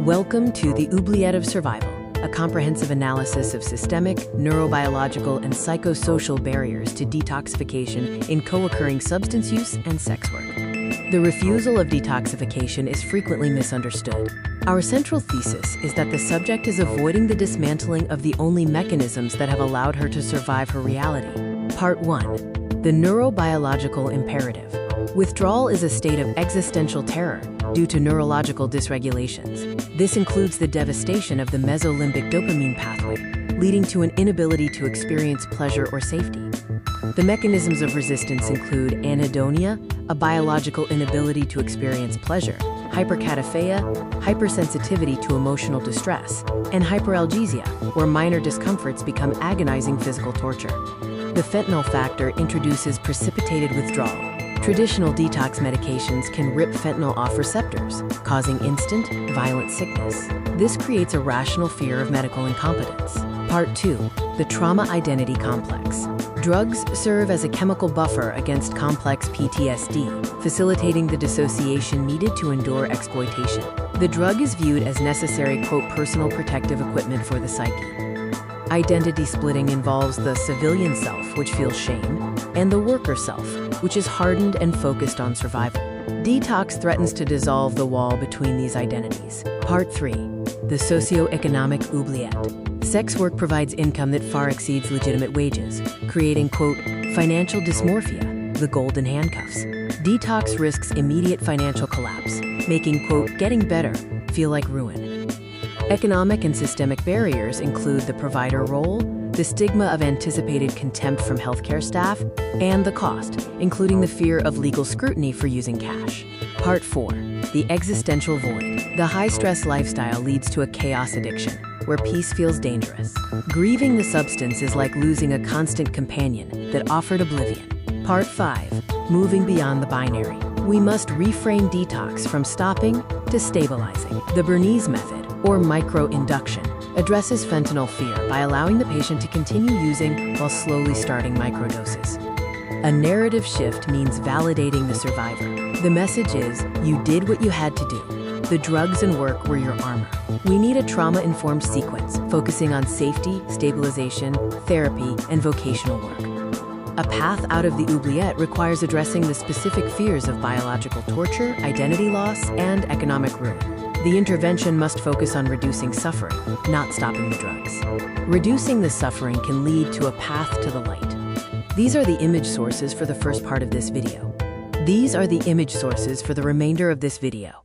Welcome to the Oubliette of Survival, a comprehensive analysis of systemic, neurobiological, and psychosocial barriers to detoxification in co-occurring substance use and sex work. The refusal of detoxification is frequently misunderstood. Our central thesis is that the subject is avoiding the dismantling of the only mechanisms that have allowed her to survive her reality. Part 1. The neurobiological imperative. Withdrawal is a state of existential terror due to neurological dysregulations. This includes the devastation of the mesolimbic dopamine pathway, leading to an inability to experience pleasure or safety. The mechanisms of resistance include anhedonia, a biological inability to experience pleasure, hypercataphia, hypersensitivity to emotional distress, and hyperalgesia, where minor discomforts become agonizing physical torture. The fentanyl factor introduces precipitated withdrawal. Traditional detox medications can rip fentanyl off receptors, causing instant, violent sickness. This creates a rational fear of medical incompetence. Part 2. The trauma identity complex. Drugs serve as a chemical buffer against complex PTSD, facilitating the dissociation needed to endure exploitation. The drug is viewed as necessary, personal protective equipment for the psyche. Identity splitting involves the civilian self, which feels shame, and the worker self, which is hardened and focused on survival. Detox threatens to dissolve the wall between these identities. Part 3. The socioeconomic oubliette. Sex work provides income that far exceeds legitimate wages, creating, financial dysmorphia, the golden handcuffs. Detox risks immediate financial collapse, making, getting better feel like ruin. Economic and systemic barriers include the provider role, the stigma of anticipated contempt from healthcare staff, and the cost, including the fear of legal scrutiny for using cash. Part 4. The existential void. The high-stress lifestyle leads to a chaos addiction, where peace feels dangerous. Grieving the substance is like losing a constant companion that offered oblivion. Part 5. Moving beyond the binary. We must reframe detox from stopping to stabilizing. The Bernays method, or micro-induction, addresses fentanyl fear by allowing the patient to continue using while slowly starting microdoses. A narrative shift means validating the survivor. The message is, you did what you had to do. The drugs and work were your armor. We need a trauma-informed sequence, focusing on safety, stabilization, therapy, and vocational work. A path out of the oubliette requires addressing the specific fears of biological torture, identity loss, and economic ruin. The intervention must focus on reducing suffering, not stopping the drugs. Reducing the suffering can lead to a path to the light. These are the image sources for the first part of this video. These are the image sources for the remainder of this video.